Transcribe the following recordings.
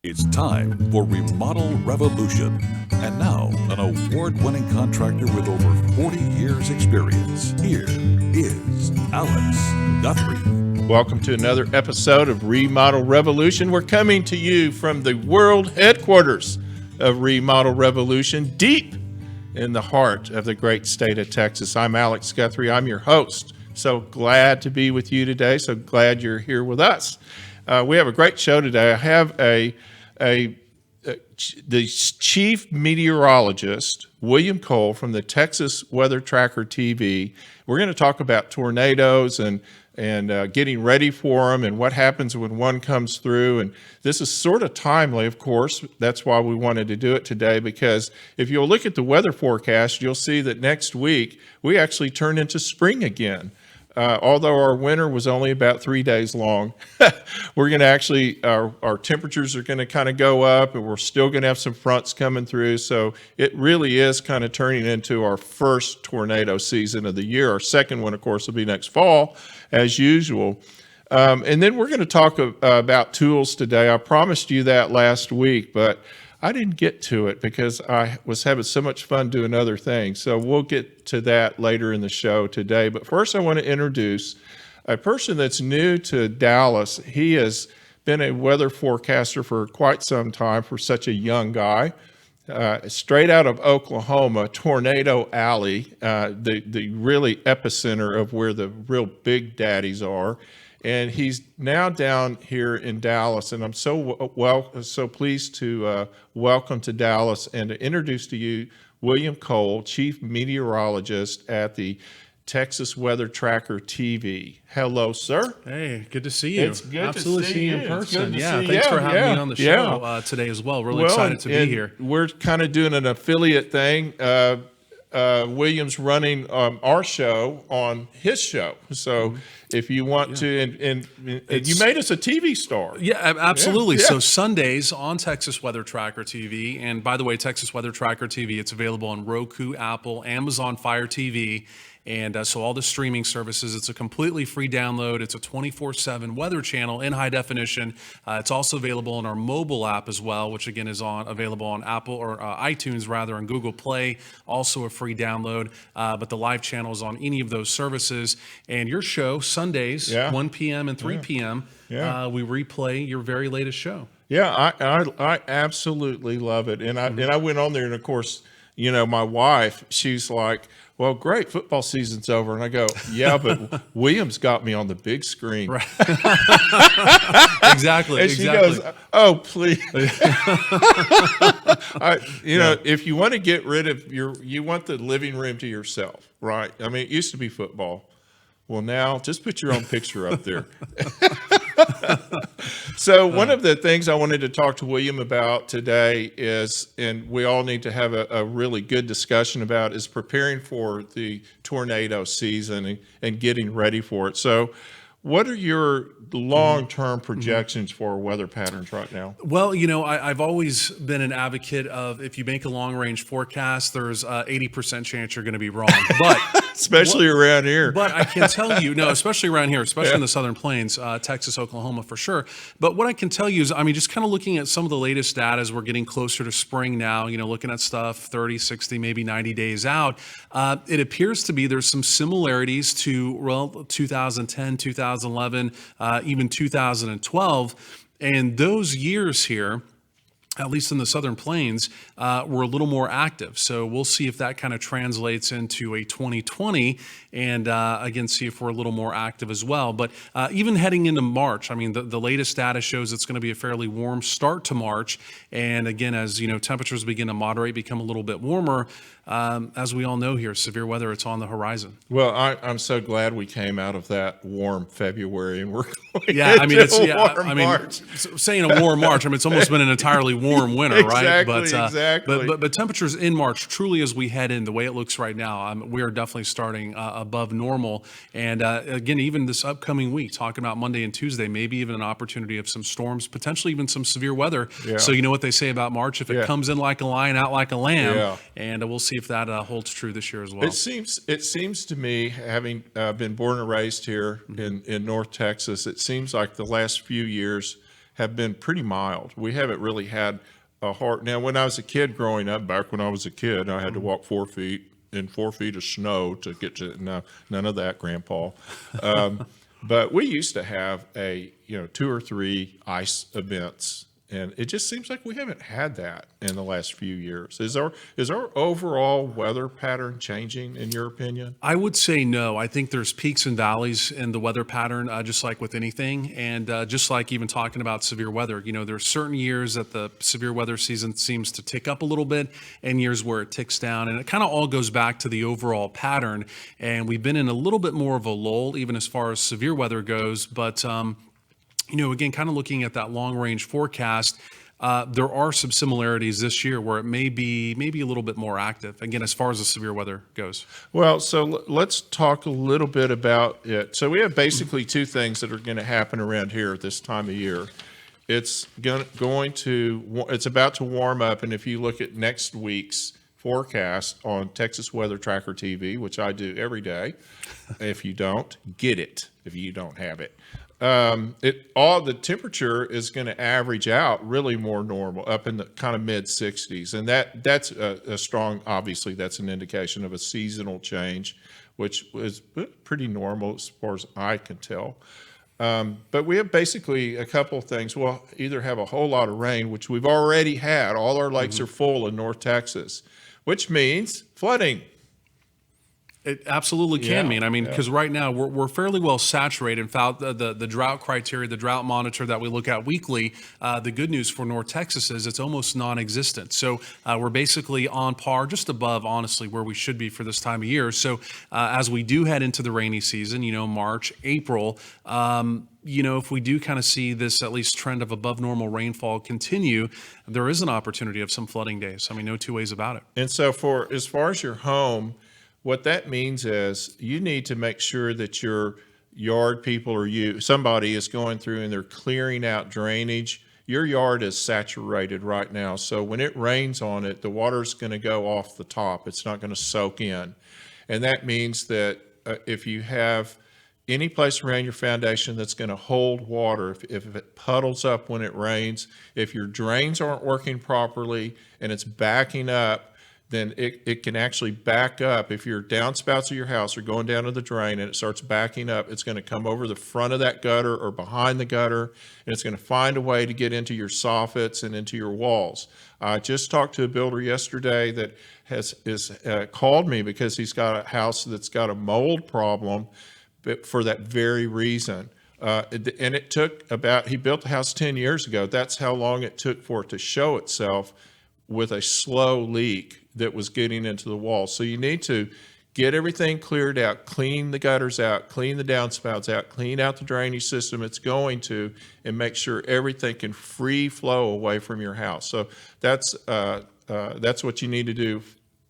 It's time for Remodel Revolution. And now, an award-winning contractor with over 40 years experience. Here is Alex Guthrie. Welcome to another episode of Remodel Revolution. We're coming to you from the world headquarters of Remodel Revolution, deep in the heart of the great state of Texas. I'm Alex Guthrie. I'm your host. So glad to be with you today. So glad you're here with us. We have a great show today. I have the chief meteorologist, William Cole, from the Texas Weather Tracker TV. We're going to talk about tornadoes and getting ready for them and what happens when one comes through. And this is sort of timely, of course. That's why we wanted to do it today, because if you'll look at the weather forecast, you'll see that next week we actually turn into spring again. Although our winter was only about 3 days long, we're going to actually, our temperatures are going to kind of go up, and we're still going to have some fronts coming through. So it really is kind of turning into our first tornado season of the year. Our second one, of course, will be next fall, as usual. And then we're going to talk about tools today. I promised you that last week, but I didn't get to it because I was having so much fun doing other things. So we'll get to that later in the show today. But first, I want to introduce a person that's new to Dallas. He has been a weather forecaster for quite some time for such a young guy. Straight out of Oklahoma, Tornado Alley, the really epicenter of where the real big daddies are. And he's now down here in Dallas, and I'm so pleased to welcome to Dallas and to introduce to you William Cole, Chief Meteorologist at the Texas Weather Tracker TV. Hello, sir. Hey, good to see you. It's good Absolutely to see you in person. Yeah, Thanks for having me on the show today as well. Really excited to be here. We're kind of doing an affiliate thing. William's running our show on his show. So if you want to, and you made us a TV star. Yeah, absolutely. Yeah. So Sundays on Texas Weather Tracker TV. And by the way, Texas Weather Tracker TV, it's available on Roku, Apple, Amazon Fire TV. And so all the streaming services, it's a completely free download. It's a 24/7 weather channel in high definition. It's also available on our mobile app as well, which again is available on Apple or iTunes rather, and Google Play, also a free download. But the live channel is on any of those services. And your show, Sundays, 1 p.m. and 3 p.m., we replay your very latest show. Yeah, I absolutely love it. And I went on there, and of course, you know, my wife, she's like, well, great, football season's over. And I go, yeah, but William's got me on the big screen. Right. Exactly. And she goes, oh, please. If you want to get rid of you want the living room to yourself, right? I mean, it used to be football. Well, now just put your own picture up there. So one of the things I wanted to talk to William about today is, and we all need to have a really good discussion about, is preparing for the tornado season and getting ready for it. So what are your long-term projections for weather patterns right now? Well, you know, I've always been an advocate of, if you make a long-range forecast, there's 80% chance you're going to be wrong. But especially around here. But I can tell you, no, especially around here, especially in the Southern Plains, Texas, Oklahoma for sure. But what I can tell you is, I mean, just kind of looking at some of the latest data as we're getting closer to spring now, you know, looking at stuff 30, 60, maybe 90 days out, it appears to be there's some similarities to 2010, 2011, even 2012. And those years here, at least in the Southern Plains, were a little more active. So we'll see if that kind of translates into a 2020 and again, see if we're a little more active as well. But even heading into March, I mean, the latest data shows it's going to be a fairly warm start to March. And again, as you know, temperatures begin to moderate, become a little bit warmer. As we all know here, severe weather, it's on the horizon. Well, I'm so glad we came out of that warm February and we're going March. Saying a warm March, I mean, it's almost been an entirely warm winter, right? Exactly. But temperatures in March, truly as we head in, the way it looks right now, we are definitely starting above normal. And again, even this upcoming week, talking about Monday and Tuesday, maybe even an opportunity of some storms, potentially even some severe weather. Yeah. So you know what they say about March, if it comes in like a lion, out like a lamb, and we'll see if that holds true this year as well. It seems to me, having been born and raised here in North Texas, it seems like the last few years have been pretty mild. We haven't really had a hard. Now, when I was a kid growing up, back when I was a kid, I had to walk 4 feet in 4 feet of snow to get to. No, none of that, Grandpa. But we used to have 2 or 3 ice events, and it just seems like we haven't had that in the last few years. Is our overall weather pattern changing, in your opinion? I would say no. I think there's peaks and valleys in the weather pattern, just like with anything. And just like even talking about severe weather, there's certain years that the severe weather season seems to tick up a little bit and years where it ticks down. And it kind of all goes back to the overall pattern. And we've been in a little bit more of a lull, even as far as severe weather goes. But, again, kind of looking at that long range forecast, there are some similarities this year where it may be a little bit more active, again, as far as the severe weather goes. Well, so let's talk a little bit about it. So we have basically 2 things that are going to happen around here at this time of year. It's it's about to warm up, and if you look at next week's forecast on Texas Weather Tracker TV, which I do every day, if you don't, get it if you don't have it. The temperature is going to average out really more normal, up in the kind of mid 60s, and that's a strong. Obviously, that's an indication of a seasonal change, which is pretty normal as far as I can tell. But we have basically a couple of things. We'll either have a whole lot of rain, which we've already had. All our lakes are full in North Texas, which means flooding. It absolutely can mean. I mean, because right now we're fairly well saturated. In fact, the drought criteria, the drought monitor that we look at weekly, the good news for North Texas is it's almost non-existent. So we're basically on par, just above, honestly, where we should be for this time of year. So as we do head into the rainy season, March, April, if we do kind of see this at least trend of above normal rainfall continue, there is an opportunity of some flooding days. I mean, no 2 ways about it. And so as far as your home, what that means is you need to make sure that your yard people or somebody is going through and they're clearing out drainage. Your yard is saturated right now. So when it rains on it, the water's going to go off the top. It's not going to soak in. And that means that if you have any place around your foundation that's going to hold water, if it puddles up when it rains, if your drains aren't working properly and it's backing up, then it can actually back up. If your downspouts of your house are going down to the drain and it starts backing up, it's going to come over the front of that gutter or behind the gutter, and it's going to find a way to get into your soffits and into your walls. I just talked to a builder yesterday that has called me because he's got a house that's got a mold problem, but for that very reason. And it took he built the house 10 years ago. That's how long it took for it to show itself with a slow leak that was getting into the wall. So you need to get everything cleared out, clean the gutters out, clean the downspouts out, clean out the drainage system it's going to, and make sure everything can free flow away from your house. So that's what you need to do,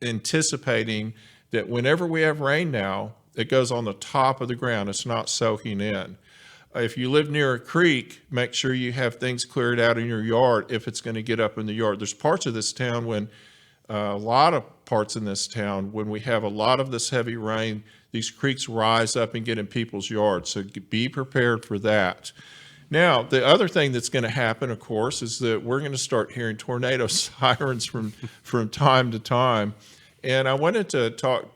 anticipating that whenever we have rain now, it goes on the top of the ground. It's not soaking in. If you live near a creek, make sure you have things cleared out in your yard if it's going to get up in the yard. There's parts of this town when a lot of parts in this town, when we have a lot of this heavy rain, these creeks rise up and get in people's yards. So be prepared for that. Now, the other thing that's going to happen, of course, is that we're going to start hearing tornado sirens from time to time. And I wanted to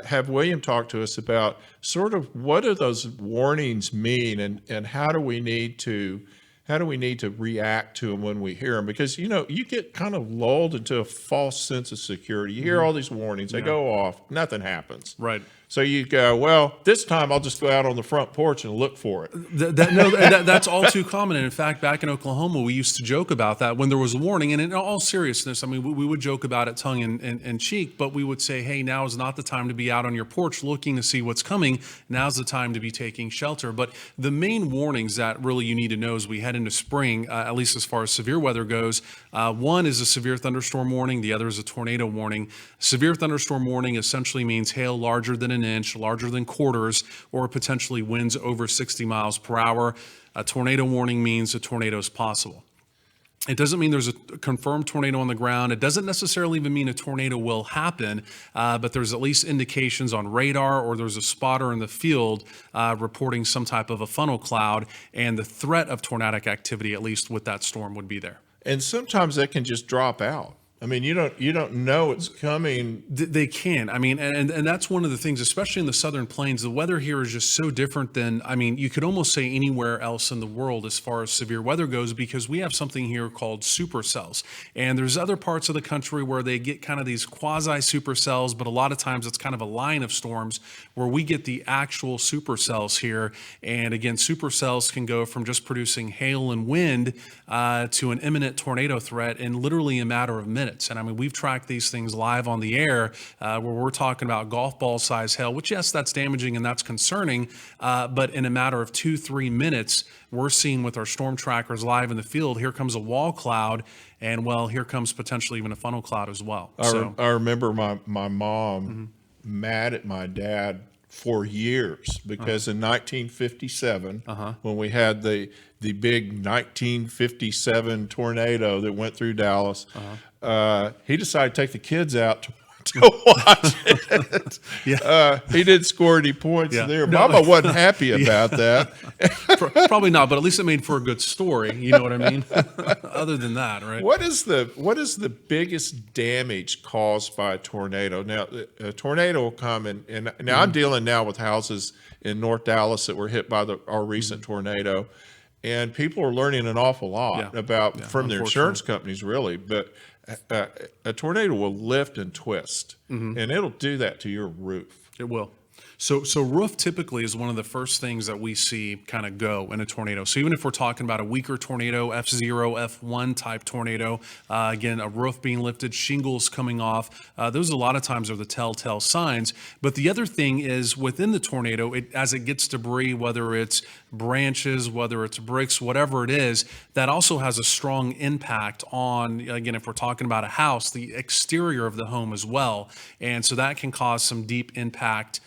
have William talk to us about sort of what do those warnings mean, and how do we need to react to them when we hear them? Because, you get kind of lulled into a false sense of security. You hear all these warnings, they go off, nothing happens. Right. So you go, well, this time I'll just go out on the front porch and look for it. That's all too common. And in fact, back in Oklahoma, we used to joke about that when there was a warning. And in all seriousness, I mean, we would joke about it tongue in cheek, but we would say, hey, now is not the time to be out on your porch looking to see what's coming. Now's the time to be taking shelter. But the main warnings that really you need to know as we head into spring, at least as far as severe weather goes, one is a severe thunderstorm warning. The other is a tornado warning. Severe thunderstorm warning essentially means hail larger than an inch, larger than quarters, or potentially winds over 60 miles per hour. A tornado warning means a tornado is possible. It doesn't mean there's a confirmed tornado on the ground. It doesn't necessarily even mean a tornado will happen, but there's at least indications on radar, or there's a spotter in the field reporting some type of a funnel cloud, and the threat of tornadic activity, at least with that storm, would be there. And sometimes they can just drop out. I mean, you don't know it's coming. They can. I mean, and that's one of the things, especially in the southern plains, the weather here is just so different than, I mean, you could almost say anywhere else in the world as far as severe weather goes, because we have something here called supercells. And there's other parts of the country where they get kind of these quasi supercells, but a lot of times it's kind of a line of storms where we get the actual supercells here. And again, supercells can go from just producing hail and wind to an imminent tornado threat in literally a matter of minutes. And I mean, we've tracked these things live on the air where we're talking about golf ball size hail, which, yes, that's damaging and that's concerning. But in a matter of 2-3 minutes, we're seeing with our storm trackers live in the field, here comes a wall cloud, and well, here comes potentially even a funnel cloud as well. I remember my mom mad at my dad for years because in 1957, when we had the big 1957 tornado that went through Dallas, he decided to take the kids out to watch it. He didn't score any points there. Mama wasn't happy about that. Probably not, but at least it made for a good story. You know what I mean? Other than that, right? What is the biggest damage caused by a tornado? Now, a tornado will come and now I'm dealing now with houses in North Dallas that were hit by our recent tornado, and people are learning an awful lot about from their insurance companies, really. But a tornado will lift and twist, and it'll do that to your roof. It will. So roof typically is one of the first things that we see kind of go in a tornado. So even if we're talking about a weaker tornado, F0, F1 type tornado, again, a roof being lifted, shingles coming off, those a lot of times are the telltale signs. But the other thing is within the tornado, as it gets debris, whether it's branches, whether it's bricks, whatever it is, that also has a strong impact on, again, if we're talking about a house, the exterior of the home as well. And so that can cause some deep impact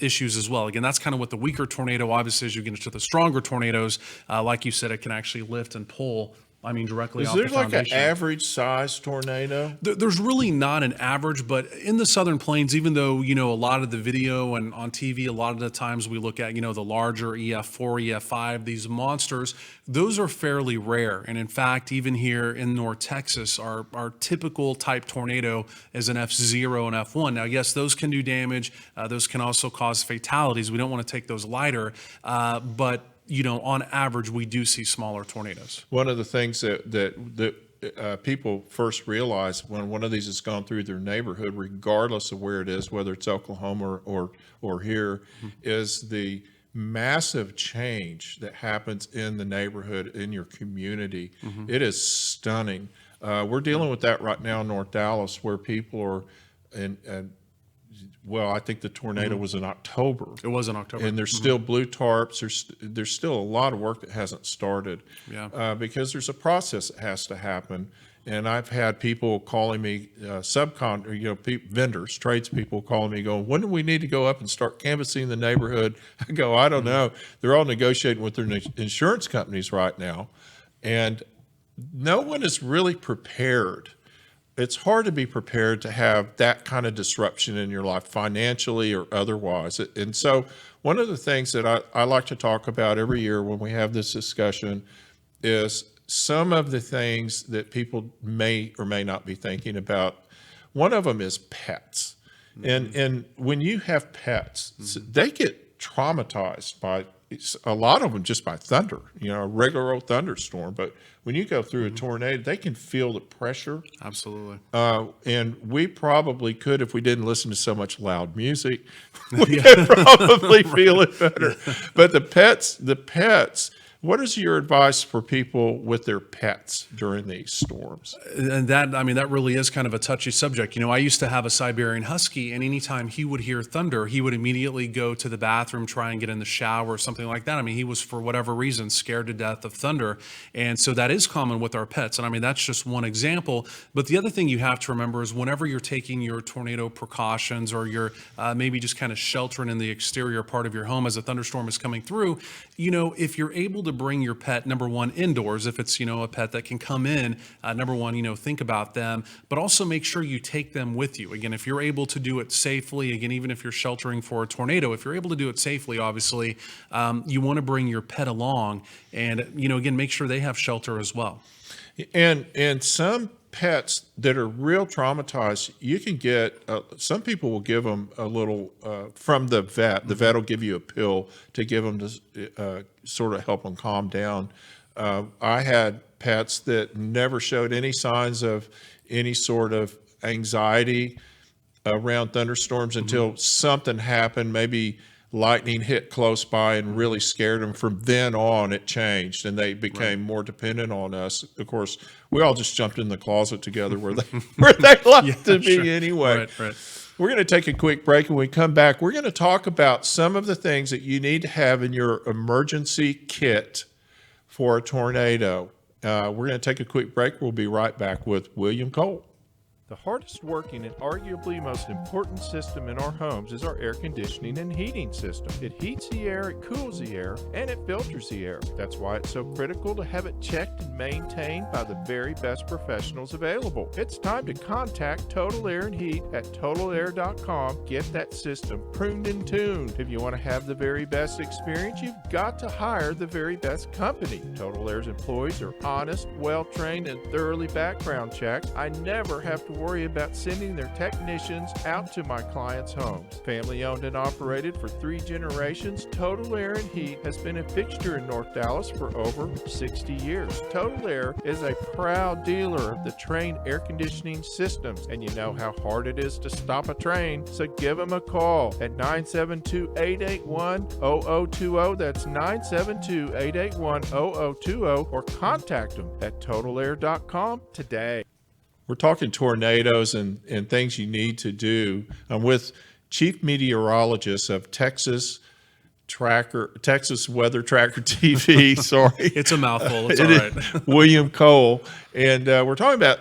issues as well. Again, that's kind of what the weaker tornado, obviously, as you get into the stronger tornadoes, like you said, it can actually lift and pull, I mean, directly off the foundation. Is there like an average size tornado? There's really not an average, but in the southern plains, even though, you know, a lot of the video and on TV, a lot of the times we look at, you know, the larger EF4, EF5, these monsters, those are fairly rare. And in fact, even here in North Texas, our typical type tornado is an F0 and F1. Now, yes, those can do damage. Those can also cause fatalities. We don't want to take those lighter, but you know, on average, we do see smaller tornadoes. One of the things that people first realize when one of these has gone through their neighborhood, regardless of where it is, whether it's Oklahoma or here, is the massive change that happens in the neighborhood, in your community. It is stunning. We're dealing with that right now in North Dallas, where people are well, I think the tornado was in October. It was in October. And there's still blue tarps. There's still a lot of work that hasn't started because there's a process that has to happen. And I've had people calling me, vendors, tradespeople calling me going, when do we need to go up and start canvassing the neighborhood? I go, I don't know. They're all negotiating with their insurance companies right now. And no one is really prepared. It's hard to be prepared to have that kind of disruption in your life, financially or otherwise. And so one of the things that I like to talk about every year when we have this discussion is some of the things that people may or may not be thinking about. One of them is pets. And when you have pets, they get traumatized by a lot of them just by thunder, you know, a regular old thunderstorm. But when you go through a tornado, they can feel the pressure. Absolutely. And we probably could, if we didn't listen to so much loud music, we could probably feel it better. But the pets, what is your advice for people with their pets during these storms? And that, I mean, that really is kind of a touchy subject. You know, I used to have a Siberian Husky, and anytime he would hear thunder, he would immediately go to the bathroom, try and get in the shower or something like that. I mean, he was, for whatever reason, scared to death of thunder. And so that is common with our pets. And I mean, that's just one example. But the other thing you have to remember is whenever you're taking your tornado precautions, or you're maybe just kind of sheltering in the exterior part of your home as a thunderstorm is coming through, you know, if you're able to to bring your pet, number one, indoors, if it's, a pet that can come in, number one, think about them, but also make sure you take them with you. Again, if you're able to do it safely, again, even if you're sheltering for a tornado, if you're able to do it safely, obviously, you want to bring your pet along and, again, make sure they have shelter as well. And some pets that are real traumatized, you can get, some people will give them a little, from the vet. The vet will give you a pill to give them to sort of help them calm down. I had pets that never showed any signs of any sort of anxiety around thunderstorms until something happened, maybe lightning hit close by and really scared them. From then on, it changed, and they became more dependent on us. Of course, we all just jumped in the closet together where they like to be anyway. Right. We're going to take a quick break, and when we come back, we're going to talk about some of the things that you need to have in your emergency kit for a tornado. We're going to take a quick break. We'll be right back with William Cole. The hardest working and arguably most important system in our homes is our air conditioning and heating system. It heats the air, it cools the air, and it filters the air. That's why it's so critical to have it checked and maintained by the very best professionals available. It's time to contact Total Air and Heat at totalair.com. Get that system pruned and tuned. If you want to have the very best experience, you've got to hire the very best company. Total Air's employees are honest, well-trained, and thoroughly background checked. I never have to worry about sending their technicians out to my clients' homes. Family owned and operated for 3 generations, Total Air and Heat has been a fixture in North Dallas for over 60 years. Total Air is a proud dealer of the Trane air conditioning systems, and you know how hard it is to stop a train, so give them a call at 972-881-0020. That's 972-881-0020, or contact them at totalair.com today. We're talking tornadoes and things you need to do. I'm with Chief Meteorologist of Texas Weather Tracker TV. Sorry. It's a mouthful. It's all right. William Cole. And we're talking about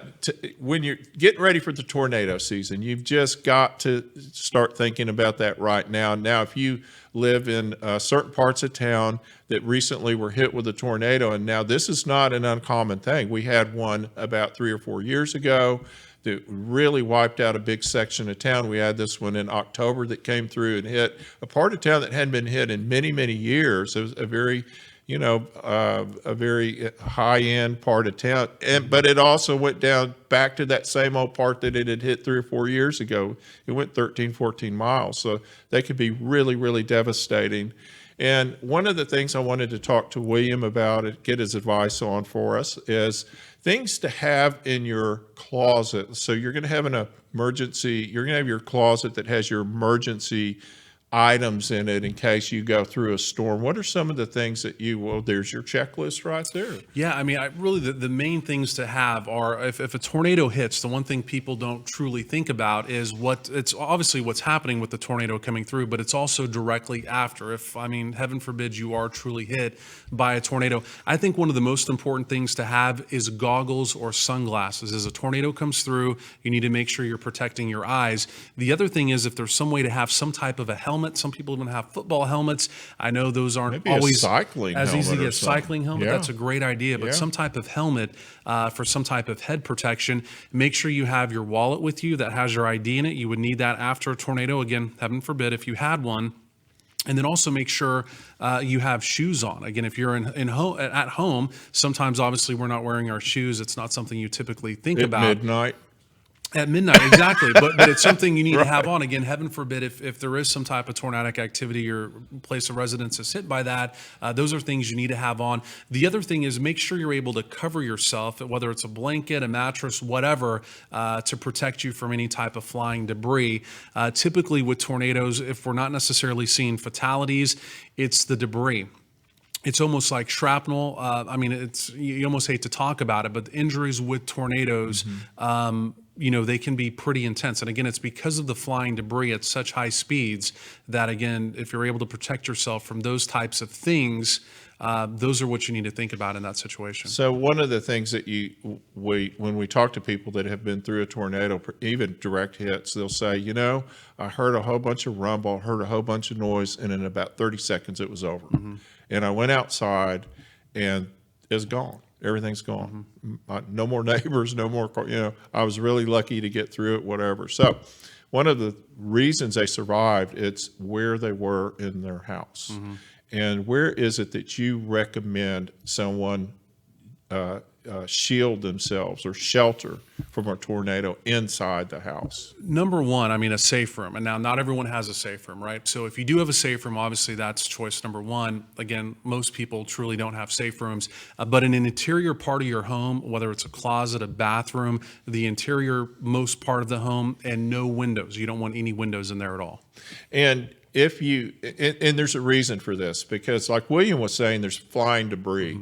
when you're getting ready for the tornado season, you've just got to start thinking about that right now. Now, if you live in certain parts of town that recently were hit with a tornado, and now this is not an uncommon thing. We had one about 3 or 4 years ago that really wiped out a big section of town. We had this one in October that came through and hit a part of town that hadn't been hit in many, many years. It was a very, a very high-end part of town. But it also went down back to that same old part that it had hit 3 or 4 years ago. It went 13, 14 miles. So they could be really, really devastating. And one of the things I wanted to talk to William about and get his advice on for us is things to have in your closet. So you're going to have you're going to have your closet that has your emergency items in it in case you go through a storm. What are some of the things that there's your checklist right there. Yeah, I mean, the main things to have are, if a tornado hits, the one thing people don't truly think about is it's obviously what's happening with the tornado coming through, but it's also directly after. Heaven forbid you are truly hit by a tornado. I think one of the most important things to have is goggles or sunglasses. As a tornado comes through, you need to make sure you're protecting your eyes. The other thing is, if there's some way to have some type of a helmet. Some people even have football helmets. I know those aren't Maybe always as easy to get. Cycling helmet, yeah. That's a great idea, but some type of helmet for some type of head protection. Make sure you have your wallet with you that has your ID in it. You would need that after a tornado. Again, heaven forbid if you had one. And then also make sure you have shoes on. Again, if you're at home, sometimes obviously we're not wearing our shoes. It's not something you typically think about. Midnight. At midnight, exactly. But it's something you need to have on. Again, heaven forbid if there is some type of tornadic activity, your place of residence is hit by that. Those are things you need to have on. The other thing is make sure you're able to cover yourself, whether it's a blanket, a mattress, whatever, to protect you from any type of flying debris. Typically with tornadoes, if we're not necessarily seeing fatalities, it's the debris. It's almost like shrapnel. You almost hate to talk about it, but the injuries with tornadoes, they can be pretty intense. And again, it's because of the flying debris at such high speeds that, again, if you're able to protect yourself from those types of things, those are what you need to think about in that situation. So one of the things that when we talk to people that have been through a tornado, even direct hits, they'll say, I heard a whole bunch of rumble, heard a whole bunch of noise, and in about 30 seconds it was over. Mm-hmm. And I went outside and it's gone. Everything's gone. No more neighbors, no more, I was really lucky to get through it, whatever. So one of the reasons they survived, it's where they were in their house. And where is it that you recommend someone shield themselves or shelter from a tornado inside the house? Number one, I mean, a safe room. And now not everyone has a safe room, right? So if you do have a safe room, obviously that's choice number one. Again, most people truly don't have safe rooms, but in an interior part of your home, whether it's a closet, a bathroom, the interior most part of the home, and no windows. You don't want any windows in there at all. And if you, and there's a reason for this, because like William was saying, there's flying debris.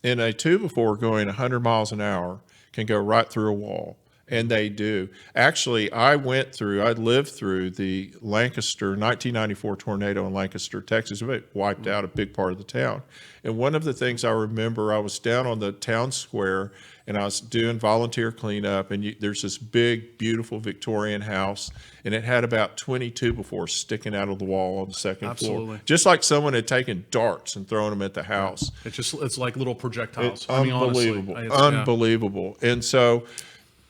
And a 2x4 going 100 miles an hour can go right through a wall, and they do. Actually, I lived through the Lancaster 1994 tornado in Lancaster, Texas. It wiped out a big part of the town. And one of the things I remember, I was down on the town square, and I was doing volunteer cleanup, and there's this big, beautiful Victorian house, and it had about 20 2x4s sticking out of the wall on the second floor. Just like someone had taken darts and thrown them at the house. It's like little projectiles. It's unbelievable. Unbelievable. And so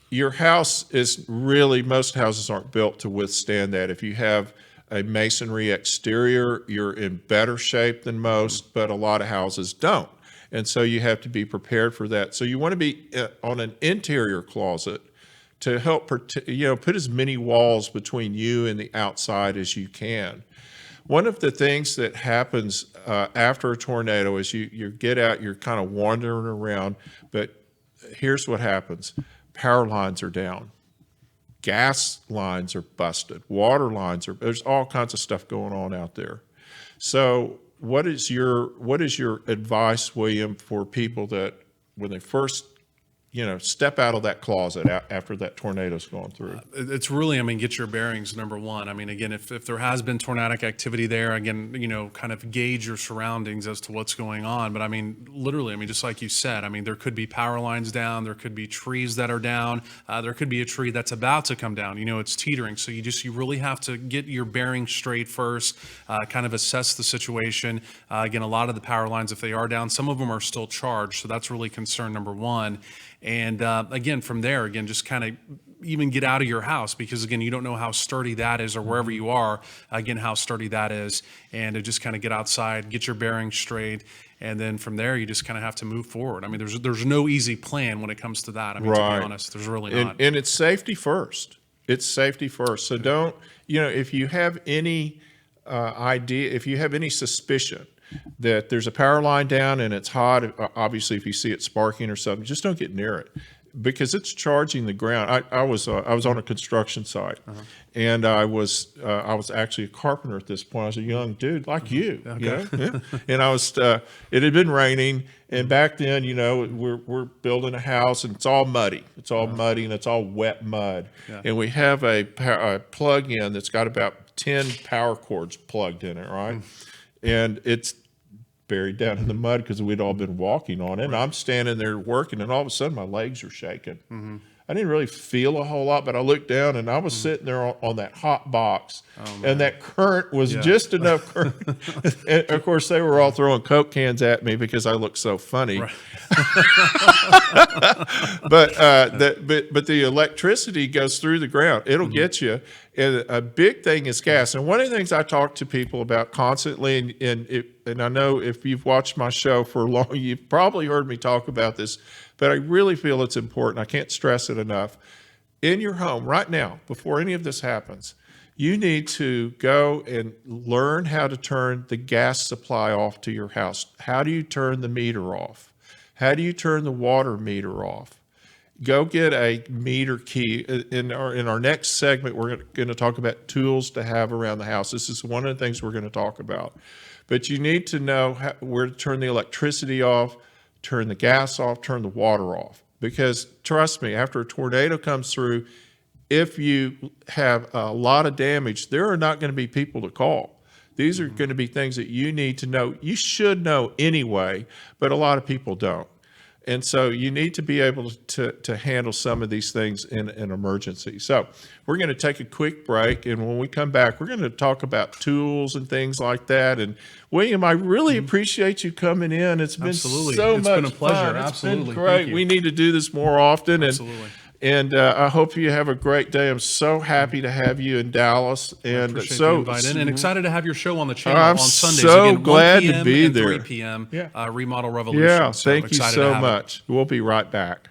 your house is really, most houses aren't built to withstand that. If you have a masonry exterior, you're in better shape than most, but a lot of houses don't. And so you have to be prepared for that. So you want to be on an interior closet to help, put as many walls between you and the outside as you can. One of the things that happens after a tornado is you get out, you're kind of wandering around, but here's what happens. Power lines are down. Gas lines are busted. Water lines there's all kinds of stuff going on out there. So what is your advice, William, for people that when they first step out of that closet after that tornado's gone through? It's really, get your bearings, number one. Again, if there has been tornadic activity there, again, kind of gauge your surroundings as to what's going on. But literally, just like you said, there could be power lines down, there could be trees that are down, there could be a tree that's about to come down, it's teetering. So you really have to get your bearings straight first, kind of assess the situation. Again, a lot of the power lines, if they are down, some of them are still charged. So that's really concern number one. And again, from there, just kind of even get out of your house, because again, you don't know how sturdy that is, or wherever you are, again, how sturdy that is, and to just kind of get outside, get your bearings straight, and then from there, you just kind of have to move forward. There's no easy plan when it comes to that. To be honest, there's really not. And it's safety first. It's safety first. So don't, if you have any idea, if you have any suspicion that there's a power line down and it's hot, obviously if you see it sparking or something, just don't get near it, because it's charging the ground. I was on a construction site, and I was actually a carpenter at this point. I was a young dude like you, and I was it had been raining, and back then, we're building a house and it's all muddy. It's all muddy and it's all wet mud, and we have a plug-in that's got about 10 power cords plugged in it, right? And it's buried down in the mud because we'd all been walking on it. And I'm standing there working, and all of a sudden my legs are shaking. I didn't really feel a whole lot, but I looked down and I was sitting there on that hot box, and that current was just enough current. And of course, they were all throwing Coke cans at me because I looked so funny. Right. But the electricity goes through the ground. It'll get you. And a big thing is gas. And one of the things I talk to people about constantly, and I know if you've watched my show for long, you've probably heard me talk about this, but I really feel it's important. I can't stress it enough. In your home right now, before any of this happens, you need to go and learn how to turn the gas supply off to your house. How do you turn the meter off? How do you turn the water meter off? Go get a meter key. In our next segment, we're going to talk about tools to have around the house. This is one of the things we're going to talk about. But you need to know where to turn the electricity off, turn the gas off, turn the water off. Because trust me, after a tornado comes through, if you have a lot of damage, there are not going to be people to call. These are going to be things that you need to know. You should know anyway, but a lot of people don't. And so you need to be able to handle some of these things in an emergency. So we're going to take a quick break. And when we come back, we're going to talk about tools and things like that. And William, I really appreciate you coming in. It's been Absolutely. so It's much been a pleasure. fun. It's Absolutely. been Thank great. you. We need to do this more often. Absolutely. And I hope you have a great day. I'm so happy to have you in Dallas. And Appreciate so the invite in, and excited to have your show on the channel I'm on Sundays. so Again, 1 glad to p.m. be and there. 3 p.m. Yeah. Remodel Revolution. Yeah, So thank you excited to so have it. much. We'll be right back.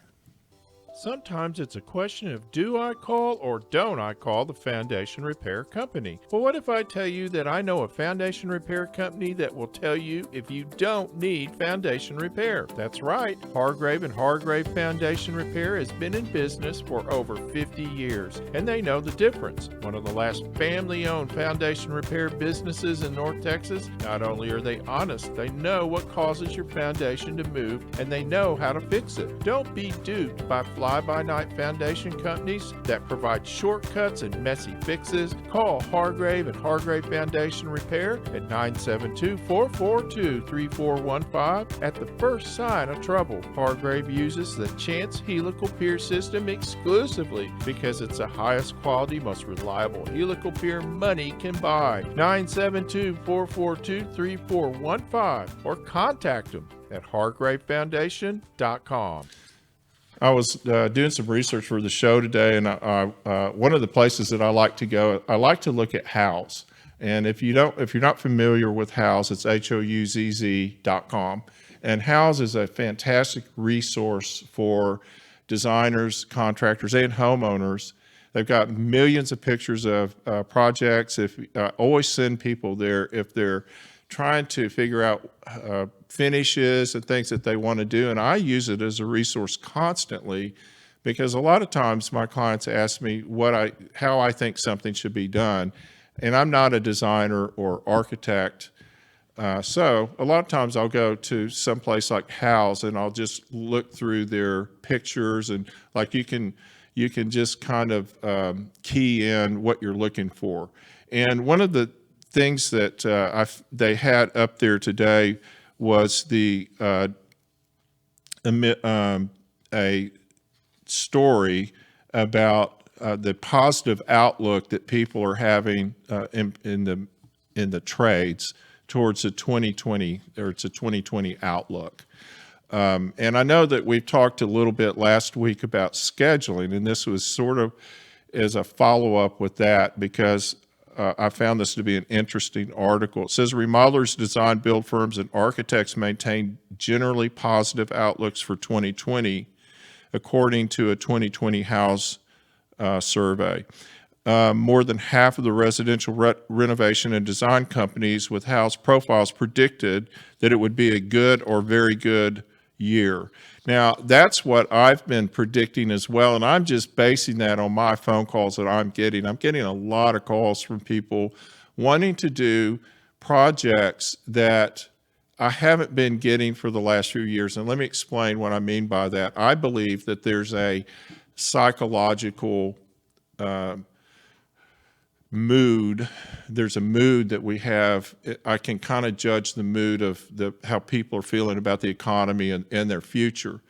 Sometimes it's a question of do I call or don't I call the foundation repair company? Well, what if I tell you that I know a foundation repair company that will tell you if you don't need foundation repair? That's right. Hargrave and Hargrave Foundation Repair has been in business for over 50 years, and they know the difference. One of the last family-owned foundation repair businesses in North Texas. Not only are they honest, they know what causes your foundation to move, and they know how to fix it. Don't be duped by fly-by-night foundation companies that provide shortcuts and messy fixes. Call Hargrave and Hargrave Foundation Repair at 972-442-3415. At the first sign of trouble, Hargrave uses the Chance helical pier system exclusively because it's the highest quality, most reliable helical pier money can buy. 972-442-3415 or contact them at hargravefoundation.com. I was doing some research for the show today, and one of the places that I like to go, I like to look at Houzz. And if you're not familiar with Houzz, it's HOUZZ.com. And Houzz is a fantastic resource for designers, contractors, and homeowners. They've got millions of pictures of projects. Always send people there if they're trying to figure out finishes and things that they want to do. And I use it as a resource constantly because a lot of times my clients ask me how I think something should be done. And I'm not a designer or architect. So a lot of times I'll go to some place like Houzz and I'll just look through their pictures, and like you can just kind of key in what you're looking for. And one of the things that they had up there today was a story about the positive outlook that people are having in the trades towards the 2020, or it's a 2020 outlook. And I know that we talked a little bit last week about scheduling, and this was sort of as a follow-up with that because I found this to be an interesting article. It says remodelers, design build firms, and architects maintain generally positive outlooks for 2020, according to a 2020 Houzz survey. More than half of the residential renovation and design companies with Houzz profiles predicted that it would be a good or very good year. Now, that's what I've been predicting as well, and I'm just basing that on my phone calls that I'm getting. I'm getting a lot of calls from people wanting to do projects that I haven't been getting for the last few years. And let me explain what I mean by that. I believe that there's a psychological mood. There's a mood that we have. I can kind of judge the mood of how people are feeling about the economy and their future.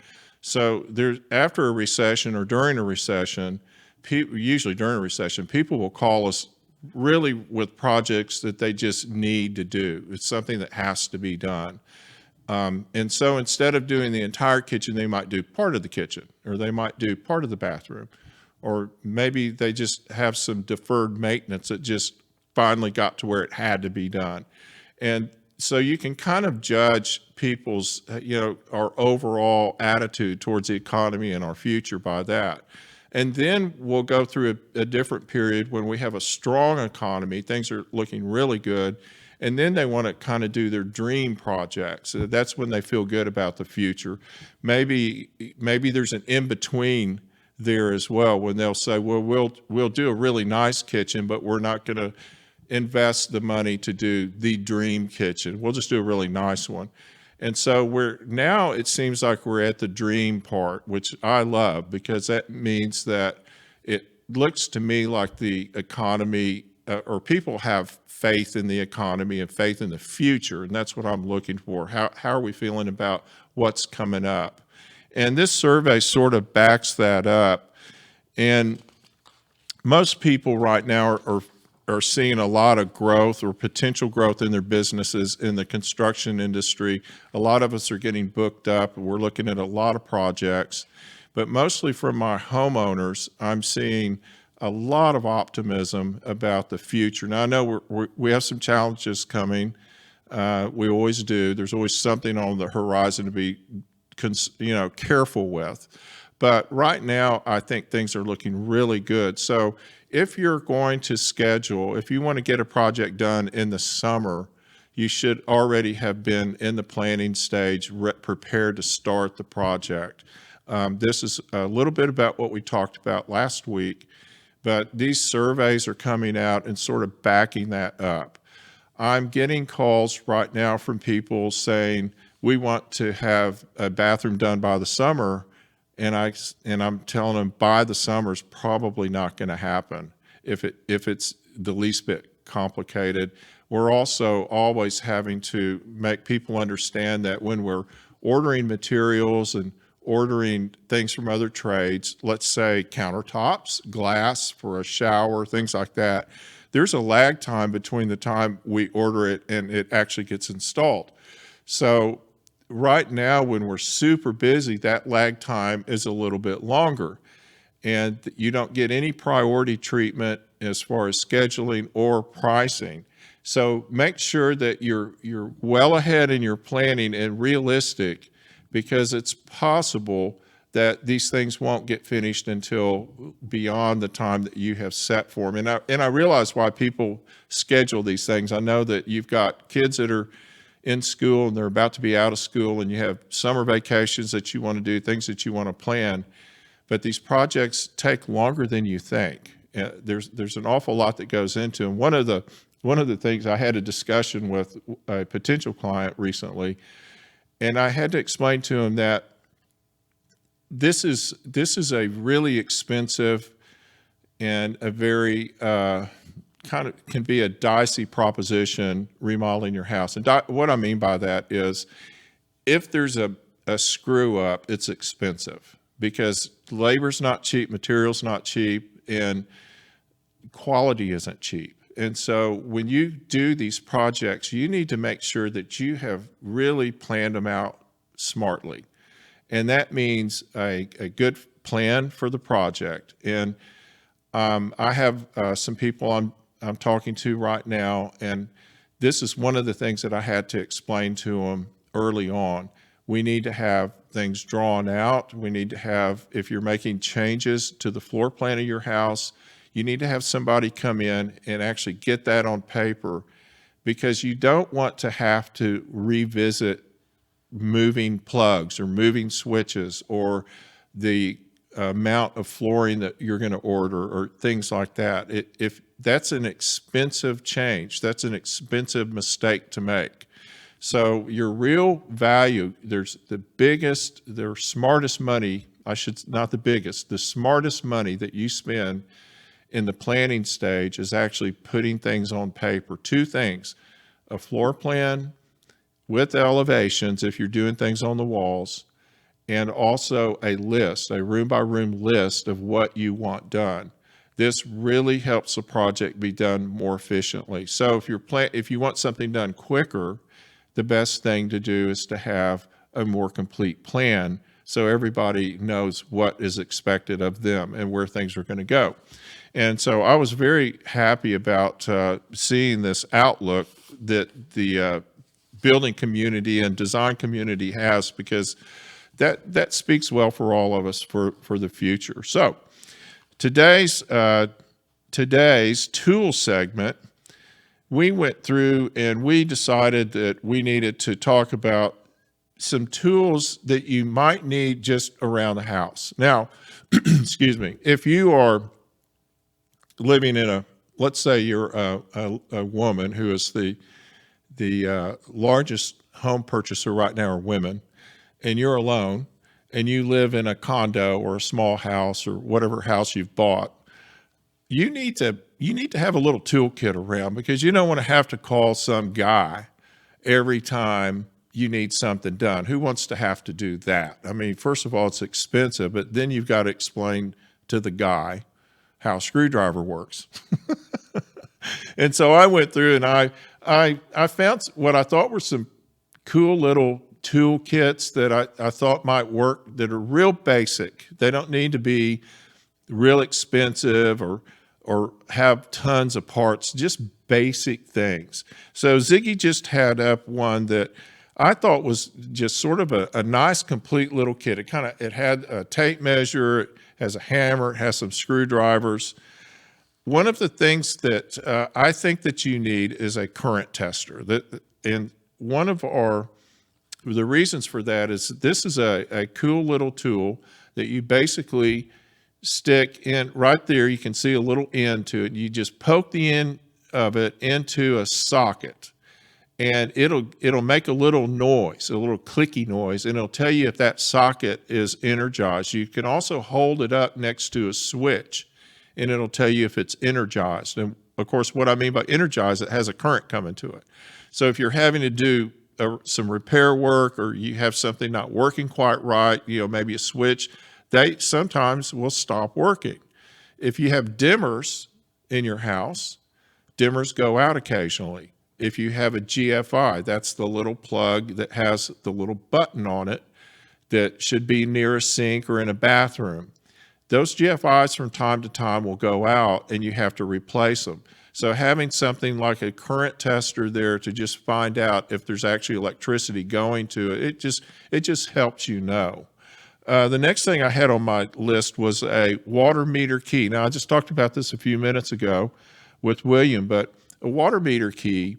So there's, after a recession or during a recession, usually during a recession, people will call us really with projects that they just need to do. It's something that has to be done. And so instead of doing the entire kitchen, they might do part of the kitchen, or they might do part of the bathroom. Or maybe they just have some deferred maintenance that just finally got to where it had to be done. And so you can kind of judge people's, our overall attitude towards the economy and our future by that. And then we'll go through a different period when we have a strong economy, things are looking really good, and then they want to kind of do their dream projects. So that's when they feel good about the future. Maybe there's an in-between there as well, when they'll say, well, we'll do a really nice kitchen, but we're not going to invest the money to do the dream kitchen. We'll just do a really nice one. And so now it seems like we're at the dream part, which I love, because that means that it looks to me like the economy, or people have faith in the economy and faith in the future, and that's what I'm looking for. How are we feeling about what's coming up? And this survey sort of backs that up. And most people right now are seeing a lot of growth or potential growth in their businesses in the construction industry. A lot of us are getting booked up. We're looking at a lot of projects. But mostly from my homeowners, I'm seeing a lot of optimism about the future. Now, I know we have some challenges coming. We always do. There's always something on the horizon to be careful with. But right now, I think things are looking really good. So if you're going to schedule, if you want to get a project done in the summer, you should already have been in the planning stage, prepared to start the project. This is a little bit about what we talked about last week, but these surveys are coming out and sort of backing that up. I'm getting calls right now from people saying, we want to have a bathroom done by the summer. And I'm telling them by the summer is probably not going to happen if it's the least bit complicated. We're also always having to make people understand that when we're ordering materials and ordering things from other trades, let's say countertops, glass for a shower, things like that, there's a lag time between the time we order it and it actually gets installed. So right now, when we're super busy, that lag time is a little bit longer, and you don't get any priority treatment as far as scheduling or pricing. So make sure that you're well ahead in your planning and realistic, because it's possible that these things won't get finished until beyond the time that you have set for them. And I realize why people schedule these things. I know that you've got kids that are in school and they're about to be out of school, and you have summer vacations that you want to do, things that you want to plan, but these projects take longer than you think. There's an awful lot that goes into them. One of the things, I had a discussion with a potential client recently, and I had to explain to him that this is a really expensive and a very kind of can be a dicey proposition, remodeling your house. And what I mean by that is, if there's a screw up, it's expensive, because labor's not cheap, material's not cheap, and quality isn't cheap. And so when you do these projects, you need to make sure that you have really planned them out smartly. And that means a good plan for the project. And I have some people I'm talking to right now, and this is one of the things that I had to explain to them early on. We need to have things drawn out. We need to have, if you're making changes to the floor plan of your house, you need to have somebody come in and actually get that on paper, because you don't want to have to revisit moving plugs or moving switches or the amount of flooring that you're going to order or things like that. If that's an expensive change, that's an expensive mistake to make. So your real value, there's the smartest money, the smartest money that you spend in the planning stage is actually putting things on paper. Two things: a floor plan with elevations if you're doing things on the walls, and also a list, a room-by-room list of what you want done. This really helps the project be done more efficiently. So if you want something done quicker, the best thing to do is to have a more complete plan, so everybody knows what is expected of them and where things are going to go. And so I was very happy about seeing this outlook that the building community and design community has, because that speaks well for all of us for the future. So today's tool segment, we went through and we decided that we needed to talk about some tools that you might need just around the house. Now, excuse me, if you are living in let's say you're a woman who is the largest home purchaser right now are women, and you're alone, and you live in a condo or a small house or whatever house you've bought, you need to have a little toolkit around, because you don't want to have to call some guy every time you need something done. Who wants to have to do that? I mean, first of all, it's expensive, but then you've got to explain to the guy how a screwdriver works. And so I went through and I found what I thought were some cool little tool kits that I thought might work that are real basic. They don't need to be real expensive or have tons of parts, just basic things. So Ziggy just had up one that I thought was just sort of a nice, complete little kit. It had a tape measure, it has a hammer, it has some screwdrivers. One of the things that I think that you need is a current tester. And one of the reasons for that is this is a cool little tool that you basically stick in right there. You can see a little end to it. You just poke the end of it into a socket, and it'll make a little noise, a little clicky noise, and it'll tell you if that socket is energized. You can also hold it up next to a switch, and it'll tell you if it's energized. And of course, what I mean by energized, it has a current coming to it. So if you're having to do some repair work, or you have something not working quite right, maybe a switch, they sometimes will stop working. If you have dimmers in your house, dimmers go out occasionally. If you have a GFI, that's the little plug that has the little button on it that should be near a sink or in a bathroom. Those GFIs from time to time will go out and you have to replace them. So having something like a current tester there to just find out if there's actually electricity going to it, it just helps you know. The next thing I had on my list was a water meter key. Now, I just talked about this a few minutes ago with William, but a water meter key,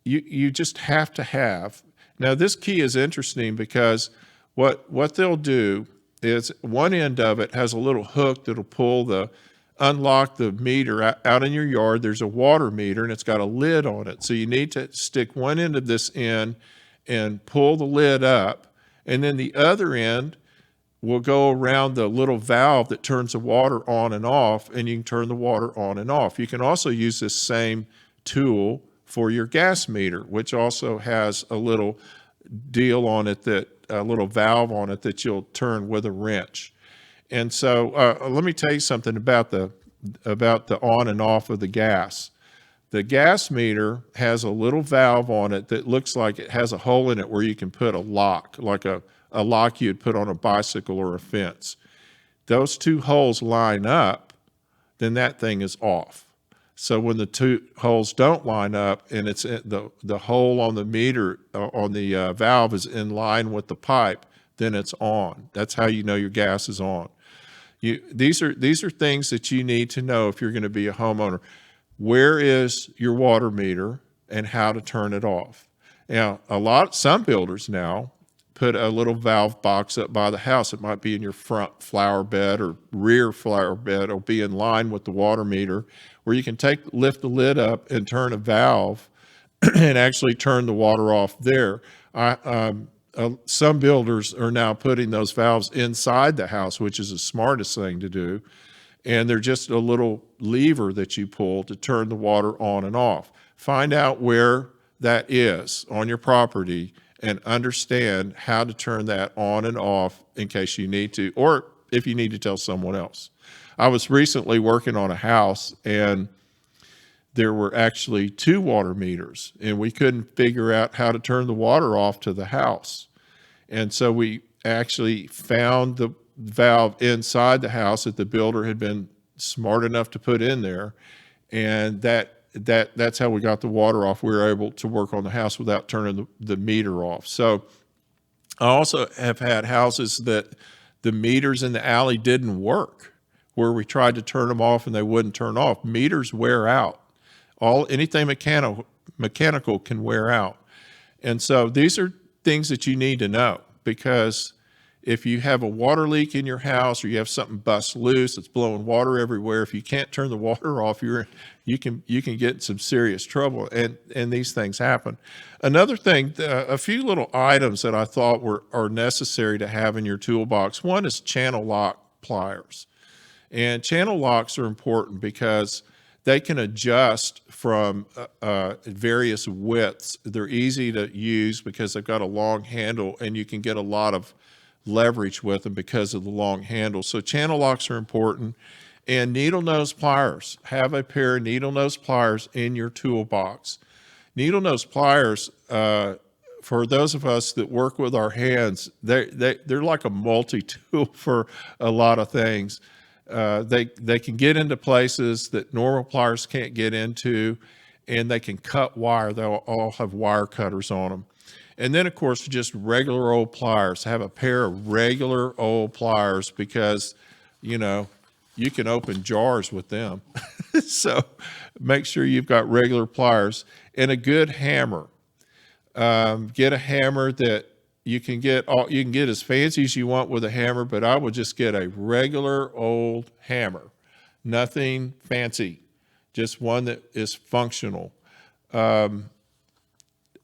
you just have to have. Now, this key is interesting because what they'll do is one end of it has a little hook that'll unlock the meter out in your yard. There's a water meter and it's got a lid on it. So you need to stick one end of this in and pull the lid up. And then the other end will go around the little valve that turns the water on and off, and you can turn the water on and off. You can also use this same tool for your gas meter, which also has a little deal on it, a little valve on it that you'll turn with a wrench. And so let me tell you something about the on and off of the gas. The gas meter has a little valve on it that looks like it has a hole in it where you can put a lock, like a lock you'd put on a bicycle or a fence. Those two holes line up, then that thing is off. So when the two holes don't line up and it's the hole on the meter, on the valve is in line with the pipe, then it's on. That's how you know your gas is on. These are things that you need to know if you're going to be a homeowner. Where is your water meter and how to turn it off? Now, some builders now put a little valve box up by the house. It might be in your front flower bed or rear flower bed. It'll be in line with the water meter where you can lift the lid up and turn a valve and actually turn the water off there. Some builders are now putting those valves inside the house, which is the smartest thing to do. And they're just a little lever that you pull to turn the water on and off. Find out where that is on your property and understand how to turn that on and off in case you need to, or if you need to tell someone else. I was recently working on a house and there were actually 2 water meters and we couldn't figure out how to turn the water off to the house. And so we actually found the valve inside the house that the builder had been smart enough to put in there. And that's how we got the water off. We were able to work on the house without turning the meter off. So I also have had houses that the meters in the alley didn't work, where we tried to turn them off and they wouldn't turn off. Meters wear out. Anything mechanical can wear out. And so these are things that you need to know, because if you have a water leak in your house or you have something bust loose, it's blowing water everywhere, if you can't turn the water off, you can get in some serious trouble, and these things happen. Another thing, a few little items that I thought are necessary to have in your toolbox. One is channel lock pliers. And channel locks are important because They can adjust from various widths. They're easy to use because they've got a long handle, and you can get a lot of leverage with them because of the long handle. So channel locks are important. And needle nose pliers. Have a pair of needle nose pliers in your toolbox. Needle nose pliers, for those of us that work with our hands, they're like a multi-tool for a lot of things. They can get into places that normal pliers can't get into, and they can cut wire. They'll all have wire cutters on them. And then, of course, just regular old pliers. Have a pair of regular old pliers because, you know, you can open jars with them. So make sure you've got regular pliers and a good hammer. Get a hammer that you can get as fancy as you want with a hammer, but I would just get a regular old hammer. Nothing fancy, just one that is functional. And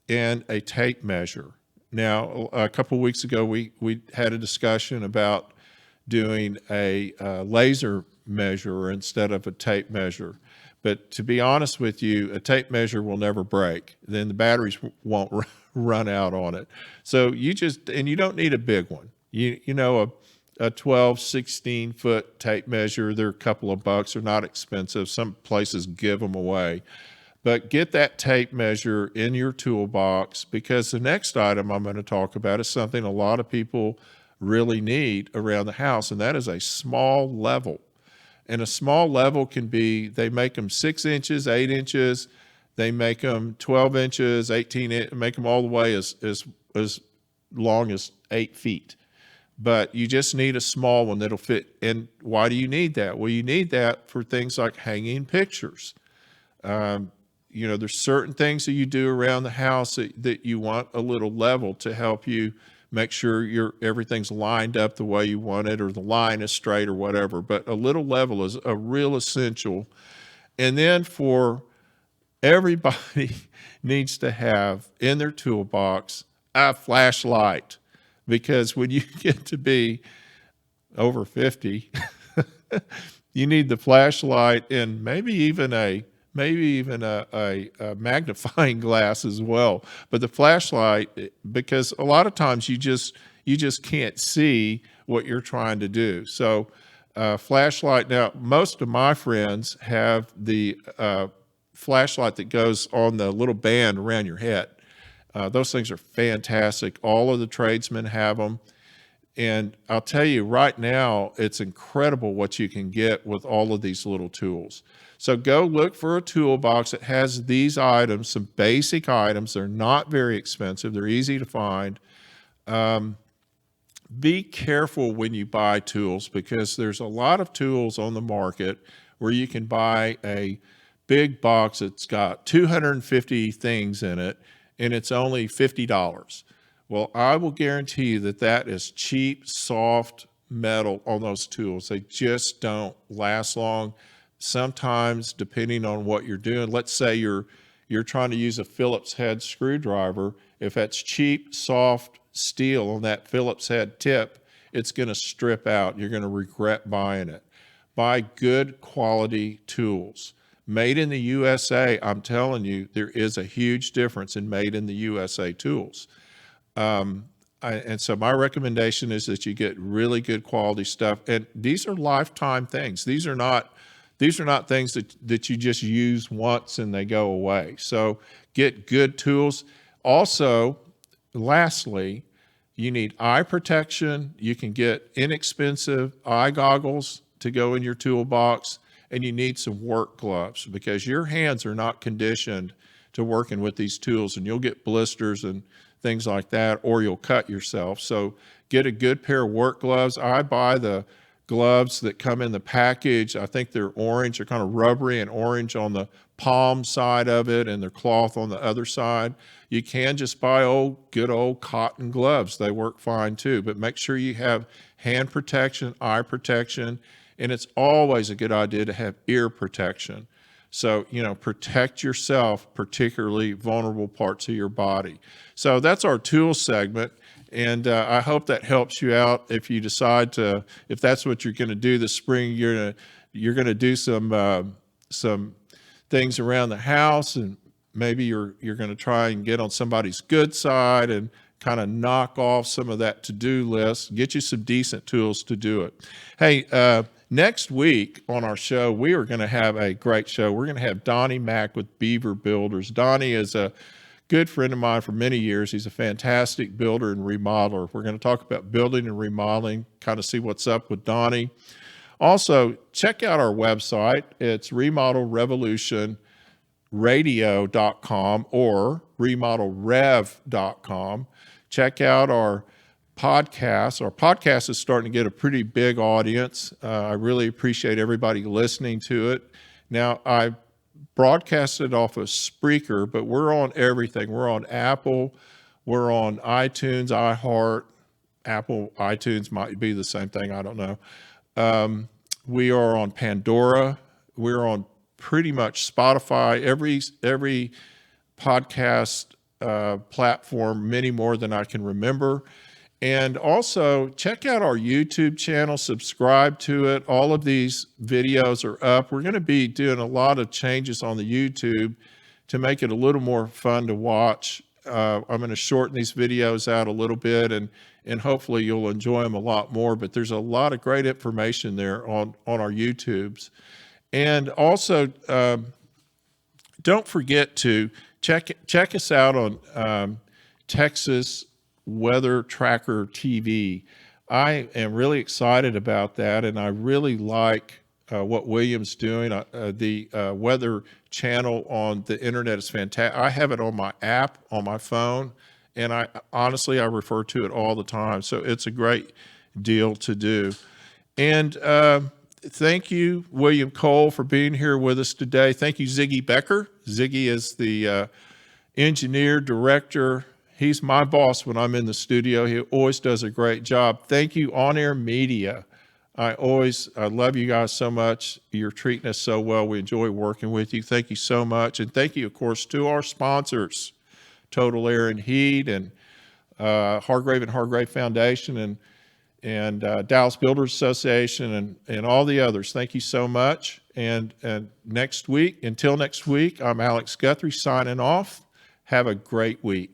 a tape measure. Now, a couple of weeks ago, we had a discussion about doing a laser measure instead of a tape measure. But to be honest with you, a tape measure will never break. Then the batteries won't run out on it. So you don't need a big one. You know, a 12, 16 foot tape measure, they're a couple of bucks. They're not expensive. Some places give them away. But get that tape measure in your toolbox, because the next item I'm going to talk about is something a lot of people really need around the house, and that is a small level. And a small level can be, they make them 6 inches, 8 inches, they make them 12 inches, 18 inches, make them all the way as long as 8 feet. But you just need a small one that'll fit. And why do you need that? Well, you need that for things like hanging pictures. You know, there's certain things that you do around the house that you want a little level to help you make sure everything's lined up the way you want it, or the line is straight or whatever. But a little level is a real essential. And then for everybody needs to have in their toolbox a flashlight, because when you get to be over 50, you need the flashlight, and maybe even a magnifying glass as well. But the flashlight, because a lot of times you just can't see what you're trying to do. So flashlight. Now, most of my friends have the flashlight that goes on the little band around your head. Those things are fantastic. All of the tradesmen have them. And I'll tell you right now, it's incredible what you can get with all of these little tools. So go look for a toolbox that has these items, some basic items. They're not very expensive. They're easy to find. Be careful when you buy tools, because there's a lot of tools on the market where you can buy a big box that's got 250 things in it, and it's only $50. Well, I will guarantee you that that is cheap, soft metal on those tools. They just don't last long. Sometimes, depending on what you're doing, let's say you're trying to use a Phillips head screwdriver. If that's cheap, soft steel on that Phillips head tip, it's going to strip out. You're going to regret buying it. Buy good quality tools. Made in the USA, I'm telling you, there is a huge difference in made in the USA tools. And so my recommendation is that you get really good quality stuff. And these are lifetime things. These are not things that you just use once and they go away. So get good tools. Also, lastly, you need eye protection. You can get inexpensive eye goggles to go in your toolbox, and you need some work gloves, because your hands are not conditioned to working with these tools, and you'll get blisters and things like that, or you'll cut yourself. So get a good pair of work gloves. I buy the gloves that come in the package. I think they're orange. They're kind of rubbery and orange on the palm side of it, and they're cloth on the other side. You can just buy good old cotton gloves. They work fine too, but make sure you have hand protection, eye protection, and it's always a good idea to have ear protection. So, protect yourself, particularly vulnerable parts of your body. So that's our tool segment. And I hope that helps you out. If you decide if that's what you're going to do this spring, you're going to do some things around the house, and maybe you're going to try and get on somebody's good side and kind of knock off some of that to-do list, get you some decent tools to do it. Hey, next week on our show, we are going to have a great show. We're going to have Donnie Mack with Beaver Builders. Donnie is a good friend of mine for many years. He's a fantastic builder and remodeler. We're going to talk about building and remodeling, kind of see what's up with Donnie. Also, check out our website. It's remodelrevolutionradio.com or remodelrev.com. Check out our podcast. Our podcast is starting to get a pretty big audience. I really appreciate everybody listening to it. Now, I broadcasted off of Spreaker, but we're on everything. We're on Apple. We're on iTunes, iHeart. Apple, iTunes might be the same thing. I don't know. We are on Pandora. We're on pretty much Spotify, every podcast platform, many more than I can remember. And also check out our YouTube channel, subscribe to it. All of these videos are up. We're going to be doing a lot of changes on the YouTube to make it a little more fun to watch. I'm going to shorten these videos out a little bit, and hopefully you'll enjoy them a lot more. But there's a lot of great information there on our YouTubes. And also, don't forget to check us out on Texas Weather Tracker TV. I am really excited about that, and I really like what William's doing. The weather channel on the internet is fantastic. I have it on my app on my phone, and I refer to it all the time. So it's a great deal to do. And thank you, William Cole, for being here with us today. Thank you, Ziggy Becker. Ziggy is the engineer, director. He's my boss when I'm in the studio. He always does a great job. Thank you, On Air Media. I love you guys so much. You're treating us so well. We enjoy working with you. Thank you so much. And thank you, of course, to our sponsors, Total Air and Heat, and Hargrave and Hargrave Foundation, and Dallas Builders Association, and all the others. Thank you so much. And until next week, I'm Alex Guthrie signing off. Have a great week.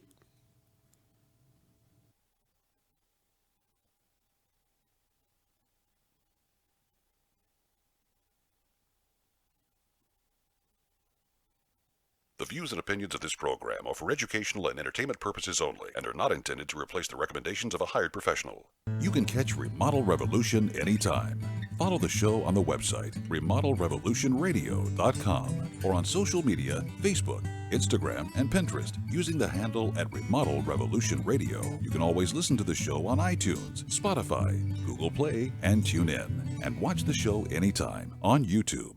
The views and opinions of this program are for educational and entertainment purposes only and are not intended to replace the recommendations of a hired professional. You can catch Remodel Revolution anytime. Follow the show on the website, remodelrevolutionradio.com, or on social media, Facebook, Instagram, and Pinterest, using the handle at Remodel Revolution Radio. You can always listen to the show on iTunes, Spotify, Google Play, and TuneIn, and watch the show anytime on YouTube.